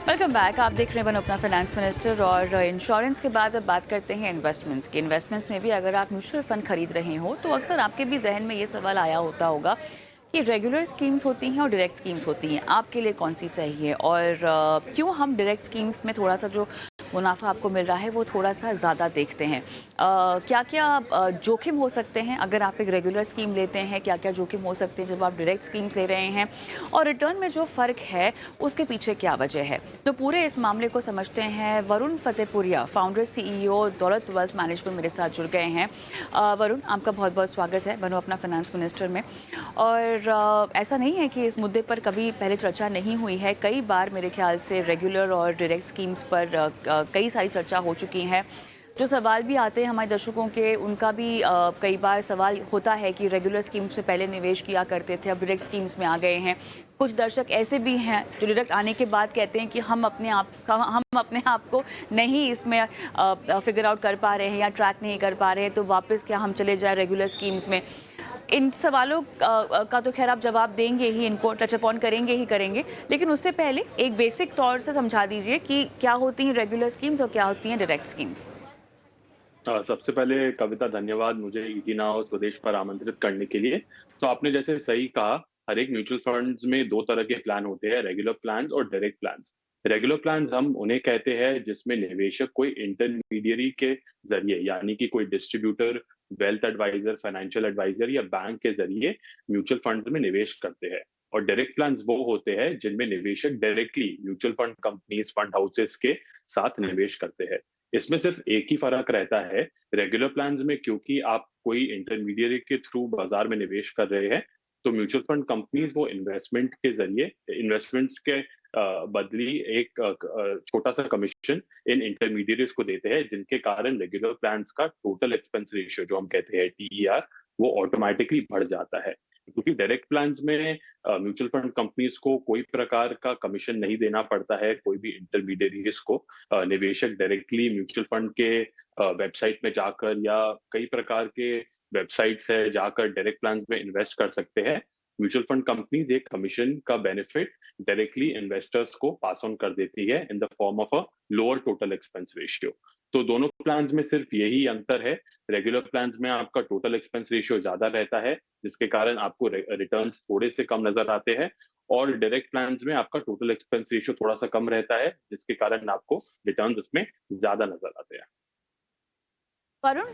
Welcome back. आप देख रहे हैं वन अपना फाइनेंस मिनिस्टर। और इंश्योरेंस के बाद अब बात करते हैं इन्वेस्टमेंट्स की। इन्वेस्टमेंट्स में भी अगर आप म्यूचुअल फंड खरीद रहे हो तो अक्सर आपके भी जहन में ये सवाल आया होगा कि रेगुलर स्कीम्स होती हैं और डायरेक्ट स्कीम्स होती हैं, आपके लिए कौन सी सही है, और क्यों हम डायरेक्ट स्कीम्स में थोड़ा सा जो मुनाफा आपको मिल रहा है वो थोड़ा सा ज़्यादा देखते हैं। क्या क्या जोखिम हो सकते हैं अगर आप एक रेगुलर स्कीम लेते हैं, क्या क्या जोखिम हो सकते हैं जब आप डायरेक्ट स्कीम्स ले रहे हैं, और रिटर्न में जो फ़र्क है उसके पीछे क्या वजह है। तो पूरे इस मामले को समझते हैं। वरुण फतेहपुरिया, फाउंडर सीईओ दौलत वेल्थ मैनेजमेंट, मेरे साथ जुड़ गए हैं। वरुण, आपका बहुत बहुत स्वागत है बनो अपना फाइनेंस मिनिस्टर में। और ऐसा नहीं है कि इस मुद्दे पर कभी पहले चर्चा नहीं हुई है। कई बार मेरे ख्याल से रेगुलर और डायरेक्ट स्कीम्स पर कई सारी चर्चा हो चुकी हैं। जो सवाल भी आते हैं हमारे दर्शकों के, उनका भी कई बार सवाल होता है कि रेगुलर स्कीम्स से पहले निवेश किया करते थे, अब डायरेक्ट स्कीम्स में आ गए हैं। कुछ दर्शक ऐसे भी हैं जो डायरेक्ट आने के बाद कहते हैं कि हम अपने आप को नहीं इसमें फिगर आउट कर पा रहे हैं या ट्रैक नहीं कर पा रहे हैं, तो वापस क्या हम चले जाए रेगुलर स्कीम्स में। इन सवालों का तो खैर आप जवाब देंगे ही, इनको टच अपॉन करेंगे ही करेंगे, लेकिन उससे पहले एक बेसिक तौर से समझा दीजिए कि क्या होती हैं रेगुलर स्कीम्स और क्या होती हैं डायरेक्ट स्कीम्स। सबसे पहले कविता, धन्यवाद मुझे ईटी नाउ स्वदेश पर आमंत्रित करने के लिए। तो आपने जैसे सही कहा, हर एक म्यूचुअल फंड्स में दो तरह के प्लान होते हैं, रेगुलर प्लान्स और डायरेक्ट प्लान्स। रेगुलर प्लान्स हम उन्हें कहते हैं जिसमें निवेशक कोई इंटरमीडियरी के जरिए, यानी कि कोई distributor, wealth adviser, financial adviser या बैंक के जरिए म्यूचुअल फंड में निवेश करते हैं। और डायरेक्ट प्लान्स वो होते हैं जिनमें निवेशक directly mutual fund companies, fund houses के साथ निवेश करते हैं। इसमें सिर्फ एक ही फर्क रहता है, रेगुलर प्लान्स में क्योंकि आप कोई इंटरमीडियरी के थ्रू बाजार में निवेश कर रहे हैं, तो म्यूचुअल फंड कंपनीज वो इन्वेस्टमेंट के जरिए, इन्वेस्टमेंट्स के बदली एक छोटा सा कमीशन इन इंटरमीडियरीज को देते हैं, जिनके कारण रेगुलर प्लान्स का टोटल एक्सपेंस रेशियो जो हम कहते हैं टीईआर, वो ऑटोमेटिकली बढ़ जाता है। क्योंकि डायरेक्ट प्लान्स में म्यूचुअल फंड कंपनीज को कोई प्रकार का कमीशन नहीं देना पड़ता है कोई भी इंटरमीडियरीज को। निवेशक डायरेक्टली म्यूचुअल फंड के वेबसाइट में जाकर या कई प्रकार के वेबसाइट्स है जाकर डायरेक्ट प्लान में इन्वेस्ट कर सकते हैं। म्यूचुअल फंड कंपनीज एक कमीशन का बेनिफिट डायरेक्टली इन्वेस्टर्स को पास ऑन कर देती है in the form of a lower total expense ratio. तो दोनों प्लान्स में सिर्फ यही अंतर है, रेगुलर प्लान्स में आपका टोटल एक्सपेंस रेशियो ज्यादा रहता है, जिसके कारण आपको रिटर्न्स थोड़े से कम नजर आते हैं। और डायरेक्ट प्लान्स में आपका टोटल एक्सपेंस रेशियो थोड़ा सा कम रहता है, जिसके कारण आपको रिटर्न्स उसमें ज्यादा नजर आते हैं। वरुण,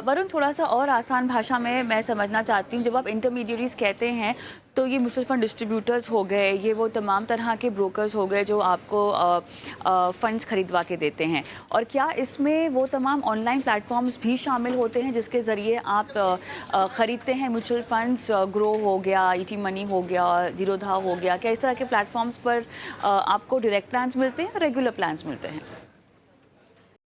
वरुण, थोड़ा सा और आसान भाषा में मैं समझना चाहती हूँ। जब आप इंटरमीडियरीज कहते हैं तो ये म्यूचुअल फंड डिस्ट्रीब्यूटर्स हो गए, ये वो तमाम तरह के ब्रोकर्स हो गए जो आपको फंड्स खरीदवा के देते हैं। और क्या इसमें वो तमाम ऑनलाइन प्लेटफॉर्म्स भी शामिल होते हैं जिसके ज़रिए आप ख़रीदते हैं म्यूचुअल फंड्स? ग्रो हो गया, ईटी मनी हो गया, जीरोधा हो गया, क्या इस तरह के प्लेटफॉर्म्स पर आपको डायरेक्ट प्लान्स मिलते हैं, रेगुलर प्लान्स मिलते हैं?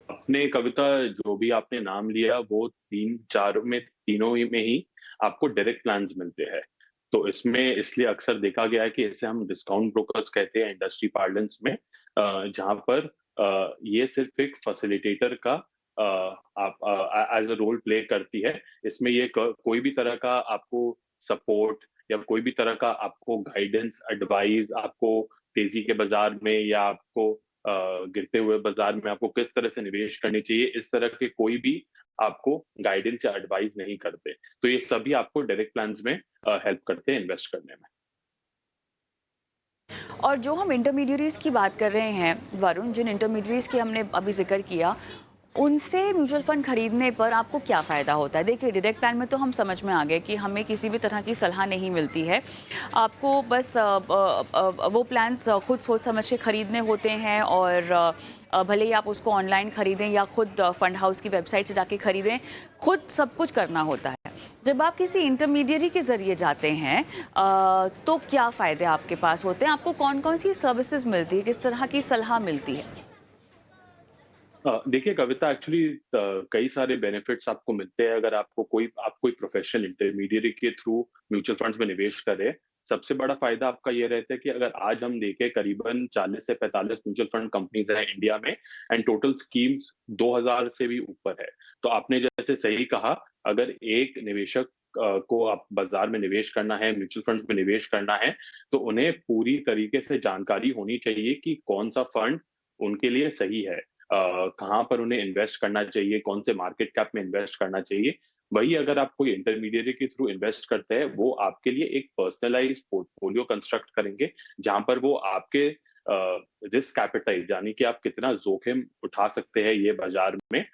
अपने कविता, जो भी आपने नाम लिया वो तीन चार में, तीनों ही में ही आपको डायरेक्ट प्लान्स मिलते हैं। तो इसमें इसलिए अक्सर देखा गया है कि इसे हम डिस्काउंट ब्रोकर्स कहते हैं इंडस्ट्री पार्लेंस में, जहां पर ये सिर्फ एक फैसिलिटेटर का आप एज अ रोल प्ले करती है। इसमें ये कोई भी तरह का आपको सपोर्ट या कोई भी तरह का आपको गाइडेंस, एडवाइस, आपको तेजी के बाजार में या आपको गिरते हुए बाजार में आपको किस तरह से निवेश करनी चाहिए, इस तरह के कोई भी आपको गाइडेंस या एडवाइस नहीं करते। तो ये सभी आपको डायरेक्ट प्लान्स में हेल्प करते हैं इन्वेस्ट करने में। और जो हम इंटरमीडियरीज़ की बात कर रहे हैं वरुण, जिन इंटरमीडियरीज़ की हमने अभी ज़िक्र किया, उनसे म्यूचुअल फंड खरीदने पर आपको क्या फ़ायदा होता है? देखिए, डायरेक्ट प्लान में तो हम समझ में आ गए कि हमें किसी भी तरह की सलाह नहीं मिलती है। आपको बस वो प्लान्स खुद सोच समझ के खरीदने होते हैं, और भले ही आप उसको ऑनलाइन खरीदें या खुद फंड हाउस की वेबसाइट से जाके खरीदें, खुद सब कुछ करना होता है। जब आप किसी इंटरमीडियरी के ज़रिए जाते हैं तो क्या फ़ायदे आपके पास होते हैं? आपको कौन-कौन सी सर्विसेज़ मिलती है? किस तरह की सलाह मिलती है? देखिए कविता, एक्चुअली कई सारे बेनिफिट्स आपको मिलते हैं अगर आप कोई प्रोफेशनल इंटरमीडियरी के थ्रू म्यूचुअल फंड्स में निवेश करें। सबसे बड़ा फायदा आपका ये रहता है कि अगर आज हम देखें, करीबन 40 से 45 म्यूचुअल फंड कंपनीज हैं इंडिया में, एंड टोटल स्कीम्स 2000 से भी ऊपर है। तो आपने जैसे सही कहा, अगर एक निवेशक को आप बाजार में निवेश करना है, म्यूचुअल फंड्स में निवेश करना है, तो उन्हें पूरी तरीके से जानकारी होनी चाहिए कि कौन सा फंड उनके लिए सही है। कहाँ पर उन्हें इन्वेस्ट करना चाहिए, कौन से मार्केट कैप में इन्वेस्ट करना चाहिए। वही अगर आप कोई इंटरमीडिएरी के थ्रू इन्वेस्ट करते हैं, वो आपके लिए एक पर्सनलाइज्ड पोर्टफोलियो कंस्ट्रक्ट करेंगे, जहाँ पर वो आपके रिस्क एपेटाइट यानी कि आप कितना जोखिम उठा सकते हैं ये बाजार में,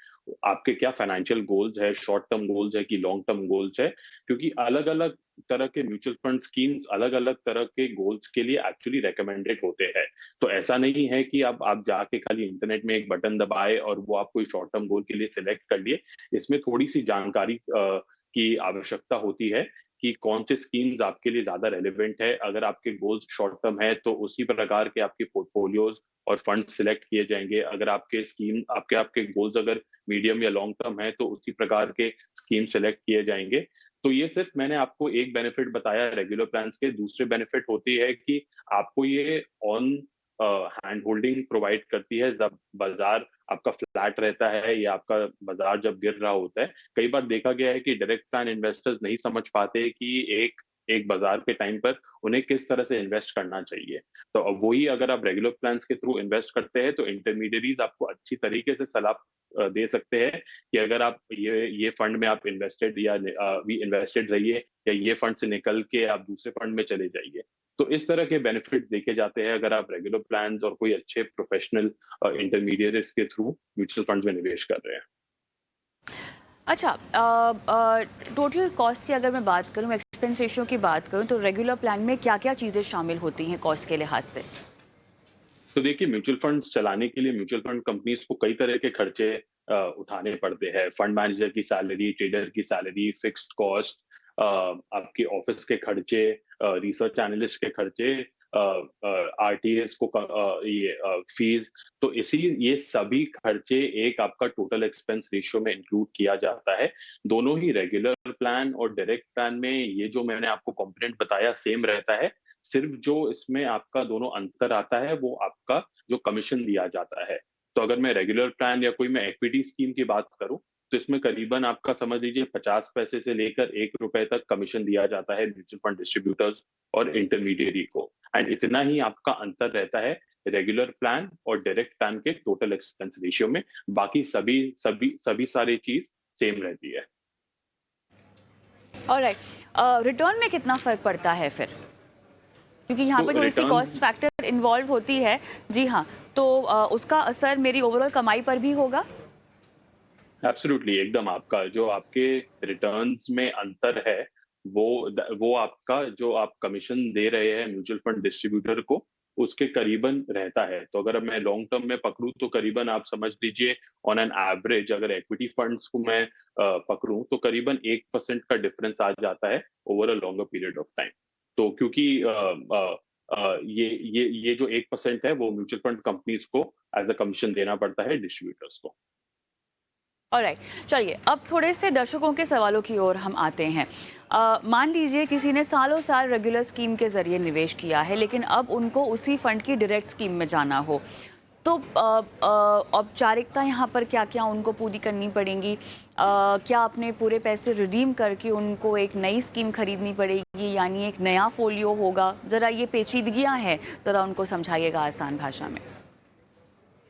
आपके क्या फाइनेंशियल गोल्स है, शॉर्ट टर्म गोल्स है कि लॉन्ग टर्म गोल्स है, क्योंकि अलग-अलग तरह के म्यूचुअल फंड स्कीम्स अलग-अलग तरह के गोल्स के लिए एक्चुअली रिकमेंडेड होते हैं। तो ऐसा नहीं है कि अब आप जाके खाली इंटरनेट में एक बटन दबाए और वो आप कोई शॉर्ट टर्म गोल के लिए सिलेक्ट कर लिए। इसमें थोड़ी-सी जानकारी की आवश्यकता होती है कि कौन से स्कीम्स आपके लिए ज़्यादा रेलेवेंट है। अगर आपके गोल्स शॉर्ट टर्म है, तो उसी प्रकार के आपके पोर्टफोलियोज़ और फंड सिलेक्ट किए जाएँगे। अगर आपके स्कीम आपके आपके गोल्स अगर मीडियम या लॉन्ग टर्म है, तो उसी प्रकार के स्कीम सिलेक्ट किए जाएँगे। तो ये सिर्फ मैंने आपको एक बेनिफिट बताया रेगुलर प्लान्स के, दूसरे बेनिफिट होती है कि आपको ये ऑन हैंड होल्डिंग प्रोवाइड करती है जब बाज़ार आपका फ्लैट रहता है या आपका बाज़ार जब गिर रहा होता है। कई बार देखा गया है कि डायरेक्ट प्लान इन्वेस्टर्स नहीं समझ पाते कि एक एक बाज़ार के टाइम पर उन्हें किस तरह से इन्वेस्ट करना चाहिए। तो अब वही अगर आप रेगुलर प्लान्स के थ्रू इन्वेस्ट करते हैं, तो इंटरमीडिएरीज़ आपको अच्छी तरीके से सलाह दे सकते हैं कि अगर आप ये फंड में आप इन्वेस्टेड या भी इन्वेस्टेड रहिए या ये फंड से निकल के आप दूसरे फंड में चले जाइए। तो इस तरह के बेनिफिट देखे जाते हैं अगर आप रेगुलर प्लान्स और कोई अच्छे प्रोफेशनल इंटरमीडिएरीज के थ्रू म्यूचुअल फंड्स में निवेश कर रहे हैं। अच्छा, टोटल कॉस्ट की अगर मैं बात करूँ, एक्सपेंस रेशियो की बात करूँ, तो रेगुलर प्लान में क्या-क्या चीज़ें शामिल होती हैं कॉस्ट के लिहाज से? तो देखिए म्यूचुअल फंड्स चलाने के लिए म्यूचुअल फंड कंपनीज को कई तरह के खर्चे उठाने पड़ते हैं। फंड मैनेजर की सैलरी, ट्रेडर की सैलरी, फिक्स्ड कॉस्ट, आपके ऑफिस के खर्चे, रिसर्च एनालिस्ट के खर्चे, आरटीएस को फीस। तो इसी ये सभी खर्चे एक आपका टोटल एक्सपेंस रेशियो में इंक्लूड किया जाता है। दोनों ही रेगुलर प्लान और डायरेक्ट प्लान में ये जो मैंने आपको कंपोनेंट बताया सेम रहता है। सिर्फ जो इसमें आपका दोनों अंतर आता है वो आपका जो कमीशन दिया जाता है। तो अगर मैं रेगुलर प्लान या कोई मैं इक्विटी स्कीम की बात करूँ, तो इसमें करीबन आपका समझ लीजिए 50 पैसे से लेकर ₹1 तक कमीशन दिया जाता है म्यूचुअल फंड डिस्ट्रीब्यूटर्स और इंटरमीडिएरी को। एंड इतना ही आपका अंतर रहता है रेगुलर प्लान और डायरेक्ट प्लान के टोटल एक्सपेंस रेशियो में। बाकी सभी सभी सभी सारी चीज़ सेम रहती है। ऑलराइट, रिटर्न में कितना फ़र्क पड़ता है फिर? क्योंकि यहाँ तो पे थोड़ी-सी रिटर्न कॉस्ट फैक्टर इन्वॉल्व होती है। जी हाँ, तो उसका असर मेरी ओवरऑल कमाई पर भी होगा? एब्सोल्युटली एकदम आपका जो आपके रिटर्न्स में अंतर है, वो आपका जो आप कमीशन दे रहे हैं म्यूचुअल फंड डिस्ट्रीब्यूटर को, उसके करीबन रहता है। तो अगर मैं लॉन्ग टर्म में पकड़ूँ तो करीबन आप समझ लीजिए ऑन एन एवरेज अगर इक्विटी फंड्स को मैं पकड़ूँ तो करीबन 1% का डिफरेंस आ जाता है over a longer period of time. तो क्योंकि ये जो 1% है वो म्यूचुअल फंड कंपनीज को एज़ अ कमीशन देना पड़ता है डिस्ट्रीब्यूटर्स को। ऑलराइट, चलिए अब थोड़े से दर्शकों के सवालों की ओर हम आते हैं। मान लीजिए किसी ने सालों साल रेगुलर स्कीम के ज़रिए निवेश किया है, लेकिन अब उनको उसी फंड की डायरेक्ट स्कीम में जाना हो, तो औपचारिकता यहाँ पर क्या-क्या उनको पूरी करनी पड़ेंगी? क्या अपने पूरे पैसे रिडीम करके उनको एक नई स्कीम खरीदनी पड़ेगी, यानी एक नया फ़ोलियो होगा? ज़रा ये पेचीदगियाँ हैं, ज़रा उनको समझाइएगा आसान भाषा में।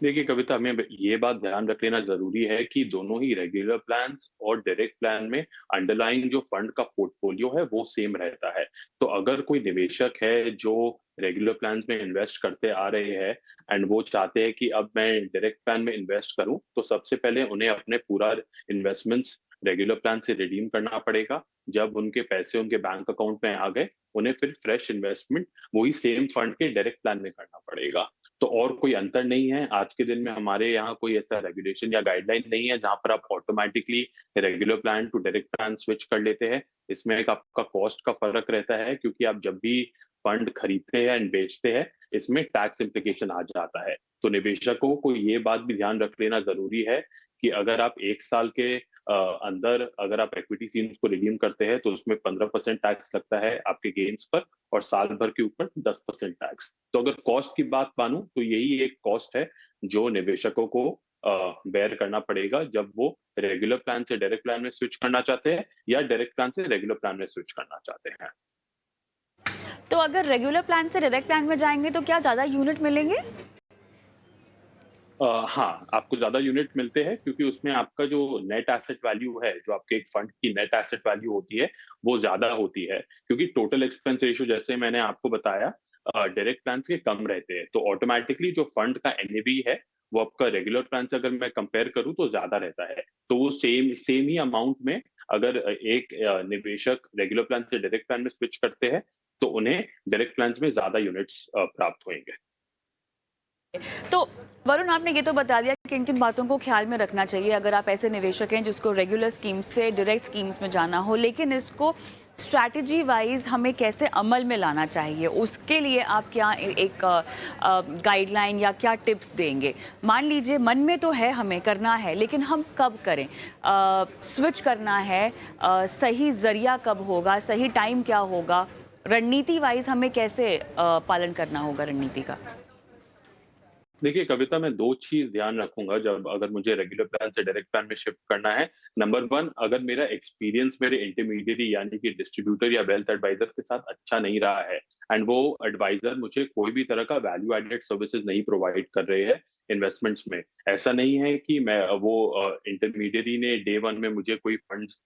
देखिए कविता, हमें ये बात ध्यान रख लेना ज़रूरी है कि दोनों ही रेगुलर प्लान्स और डायरेक्ट प्लान में अंडरलाइंग जो फंड का पोर्टफोलियो है, वो सेम रहता है। तो अगर कोई निवेशक है जो रेगुलर प्लान्स में इन्वेस्ट करते आ रहे हैं एंड वो चाहते हैं कि अब मैं डायरेक्ट प्लान में इन्वेस्ट करूँ, तो सबसे पहले उन्हें अपने पूरा इन्वेस्टमेंट्स रेगुलर प्लान से रिडीम करना पड़ेगा। जब उनके पैसे उनके बैंक अकाउंट में आ गए, उन्हें फिर फ्रेश इन्वेस्टमेंट वही सेम फंड के डायरेक्ट प्लान में करना पड़ेगा। तो और कोई अंतर नहीं है। आज के दिन में हमारे यहाँ कोई ऐसा रेगुलेशन या गाइडलाइन नहीं है जहाँ पर आप automatically regular plan to direct plan switch कर लेते हैं। इसमें एक आपका कॉस्ट का फ़र्क रहता है क्योंकि आप जब भी फंड खरीदते हैं एंड बेचते हैं, इसमें टैक्स इम्प्लीकेशन आ जाता है। तो निवेशकों को ये बात भी ध्यान रख लेना ज़रूरी है कि अगर आप 1 साल के अंदर अगर आप इक्विटी स्कीम्स को रिडीम करते हैं, तो उसमें 15% टैक्स लगता है आपके गेन्स पर और साल भर के ऊपर 10% टैक्स। तो अगर कॉस्ट की बात मानूँ तो यही एक कॉस्ट है जो निवेशकों को बेयर करना पड़ेगा जब वो रेगुलर प्लान से डायरेक्ट प्लान में स्विच करना चाहते हैं या डायरेक्ट प्लान से रेगुलर प्लान में स्विच करना चाहते हैं। तो अगर रेगुलर प्लान से डायरेक्ट प्लान में जाएंगे तो क्या ज़्यादा यूनिट मिलेंगे? हाँ, आपको ज़्यादा यूनिट मिलते हैं क्योंकि उसमें आपका जो नेट एसेट वैल्यू है, जो आपके एक फंड की नेट एसेट वैल्यू होती है, वो ज़्यादा होती है। क्योंकि टोटल एक्सपेंस रेशियो जैसे मैंने आपको बताया डायरेक्ट प्लान के कम रहते हैं। तो ऑटोमैटिकली जो फंड का एनएवी है, वो आपका रेगुलर प्लान से अगर मैं कंपेयर करूँ तो ज़्यादा रहता है। तो वो सेम सेम ही अमाउंट में अगर एक निवेशक रेगुलर प्लान से डायरेक्ट प्लान में स्विच करते हैं, तो उन्हें डायरेक्ट प्लान्स में ज़्यादा यूनिट्स प्राप्त होंगे। तो वरुण, आपने ये तो बता दिया कि किन किन बातों को ख्याल में रखना चाहिए अगर आप ऐसे निवेशक हैं जिसको रेगुलर स्कीम्स से डायरेक्ट स्कीम्स में जाना हो, लेकिन इसको स्ट्रैटेजी वाइज हमें कैसे अमल में लाना चाहिए, उसके लिए आप क्या एक गाइडलाइन या क्या टिप्स देंगे? मान लीजिए मन में तो है हमें करना है, लेकिन हम कब करें? स्विच करना है, सही जरिया कब होगा, सही टाइम क्या होगा, रणनीति वाइज हमें कैसे पालन करना होगा रणनीति का? देखिए, कविता मैं 2 चीज़ ध्यान रखूँगा जब अगर मुझे रेगुलर प्लान से डायरेक्ट प्लान में शिफ्ट करना है। नंबर 1, अगर मेरा एक्सपीरियंस मेरे इंटरमीडिएरी यानी कि डिस्ट्रीब्यूटर या वेल्थ एडवाइज़र के साथ अच्छा नहीं रहा है एंड वो एडवाइज़र मुझे कोई भी तरह का वैल्यू एडेड सर्विसेज़ नहीं प्रोवाइड कर रहे हैं इन्वेस्टमेंट्स में। ऐसा नहीं है कि मैं वो इंटरमीडिएरी ने डे 1 में मुझे कोई फंड्स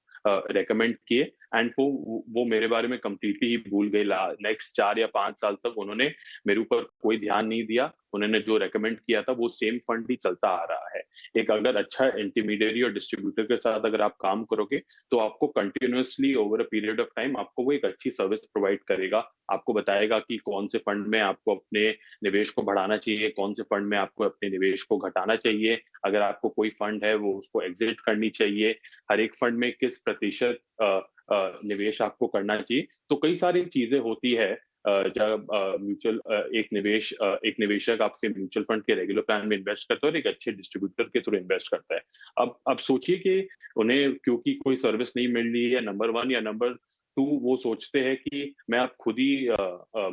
रिकमेंड किए एंड वो मेरे बारे में कंप्लीटली ही भूल गए। ला नेक्स्ट 4 या 5 साल तक उन्होंने मेरे ऊपर कोई ध्यान नहीं दिया। उन्होंने जो रिकमेंड किया था वो सेम फंड ही चलता आ रहा है। एक अगर अच्छा इंटरमीडिएरी और डिस्ट्रीब्यूटर के साथ अगर आप काम करोगे, तो आपको continuously over a period of time आपको वो एक अच्छी सर्विस प्रोवाइड करेगा। आपको बताएगा कि कौन से फंड में आपको अपने निवेश को बढ़ाना चाहिए, कौन से फंड में आपको अपने निवेश को घटाना चाहिए। अगर आपको कोई फंड है, वो उसको एग्ज़िट करनी चाहिए। हर एक फंड में किस प्रतिशत निवेश आपको करना चाहिए। तो कई सारी चीज़ें होती है जब एक निवेशक आपके म्यूचुअल फंड के रेगुलर प्लान में इन्वेस्ट करता है और एक अच्छे डिस्ट्रीब्यूटर के थ्रू इन्वेस्ट करता है। अब सोचिए कि उन्हें क्योंकि कोई सर्विस नहीं मिल रही है नंबर 1 या नंबर 2 वो सोचते हैं कि मैं अब खुद ही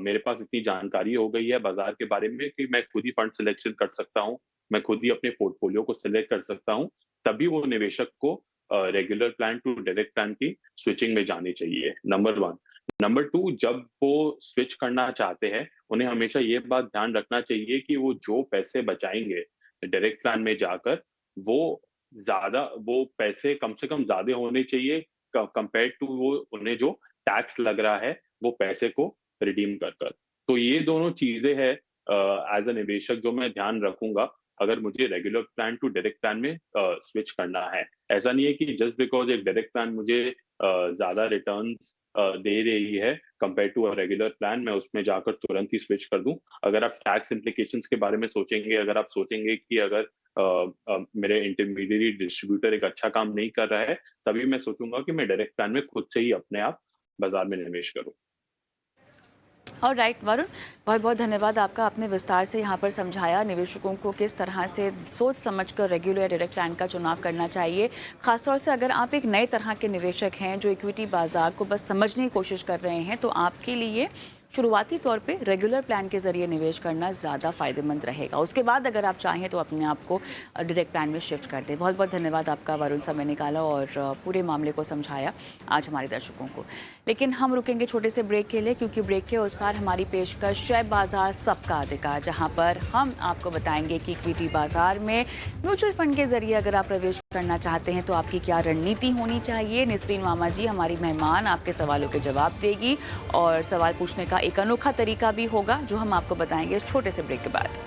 मेरे पास इतनी जानकारी हो गई है बाज़ार के बारे में कि मैं खुद ही फंड सिलेक्शन कर सकता हूँ, मैं खुद ही अपने पोर्टफोलियो को सिलेक्ट कर सकता हूँ। तभी वो निवेशक को regular plan to direct plan की स्विचिंग में जानी चाहिए, नंबर 1। नंबर 2, जब वो स्विच करना चाहते हैं, उन्हें हमेशा ये बात ध्यान रखना चाहिए कि वो जो पैसे बचाएँगे डायरेक्ट प्लान में जाकर, वो पैसे कम से कम ज़्यादा होने चाहिए कंपेयर्ड टू वो उन्हें जो टैक्स लग रहा है, वो पैसे को रिडीम कर कर। तो ये दोनों चीज़ें हैं एज़ अ निवेशक जो मैं ध्यान रखूँगा, अगर मुझे regular plan to direct plan में स्विच करना है। ऐसा नहीं है कि जस्ट बिकॉज़ एक डायरेक्ट प्लान मुझे ज़्यादा रिटर्न्स दे रही है compare to a regular plan, मैं उसमें जाकर तुरंत ही स्विच कर दूं। अगर आप टैक्स इम्प्लीकेशंस के बारे में सोचेंगे, अगर आप सोचेंगे कि अगर मेरे इंटरमीडिएरी डिस्ट्रीब्यूटर एक अच्छा काम नहीं कर रहा है, तभी मैं सोचूंगा कि मैं डायरेक्ट प्लान में खुद से ही अपने आप बाजार में निवेश करूं। और राइट वरुण, बहुत बहुत धन्यवाद आपका। आपने विस्तार से यहाँ पर समझाया निवेशकों को किस तरह से सोच समझकर रेगुलर या डायरेक्ट प्लान का चुनाव करना चाहिए। खासतौर से अगर आप एक नए तरह के निवेशक हैं जो इक्विटी बाजार को बस समझने की कोशिश कर रहे हैं, तो आपके लिए शुरुआती तौर पे रेगुलर प्लान के जरिए निवेश करना ज़्यादा फ़ायदेमंद रहेगा। उसके बाद अगर आप चाहें तो अपने आप को डायरेक्ट प्लान में शिफ्ट कर दें। बहुत बहुत धन्यवाद आपका वरुण, समय निकाला और पूरे मामले को समझाया आज हमारे दर्शकों को। लेकिन हम रुकेंगे छोटे से ब्रेक के लिए, क्योंकि ब्रेक के उस पार हमारी पेशकश शेयर बाजार सबका अधिकार, जहाँ पर हम आपको बताएंगे कि इक्विटी बाजार में म्यूचुअल फंड के जरिए अगर आप प्रवेश करना चाहते हैं तो आपकी क्या रणनीति होनी चाहिए। निसरीन मामा जी हमारी मेहमान आपके सवालों के जवाब देगी और सवाल पूछने का एक अनोखा तरीका भी होगा जो हम आपको बताएंगे इस छोटे से ब्रेक के बाद।